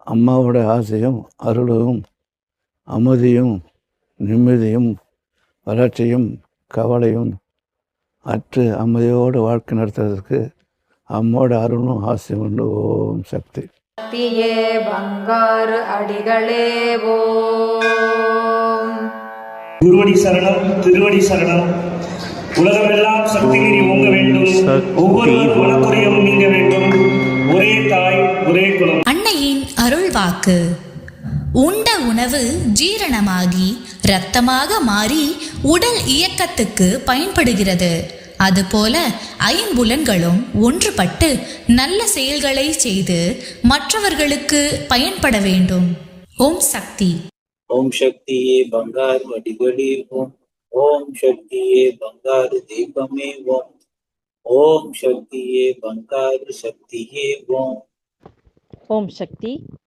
அம்மாவோட ஆசையும் அருளும் அமைதியும் நிம்மதியும் வளர்ச்சியும் கவலையும் அற்று அமைதியோடு வாழ்க்கை நடத்துறதுக்கு அம்மோட அருளும் ஆசையும் உண்டு. ஓம் சக்தி. சக்தியே பங்காரு அடிகளே ஓம். குருவடி சரணம், திருவடி சரணம். உலகமெல்லாம் சக்தி நீதி ஓங்க வேண்டும். ஒவ்வொரு குணக்குறையும் நீங்க வேண்டும். ஒரே தாய் ஒரே குலம். அன்னையின் அருள் வாக்கு. உண்ட உணவு ஜீரணமாகி இரத்தமாக மாறி உடல் இயக்கத்துக்கு பயன்படுகிறது. அதுபோல ஐம்புலன்களும் ஒன்றுபட்டு நல்ல செயல்களை செய்து மற்றவர்களுக்கு பயன்பட வேண்டும். ஓம் சக்தி. ஓம் சக்தியே பங்காரு அடிகளே ஓம். ஓம் சக்தியே பங்காரு தெய்வமே ஓம். ஓம் சக்தியே பங்காரு சக்தியே ஓம். ஓம் சக்தி.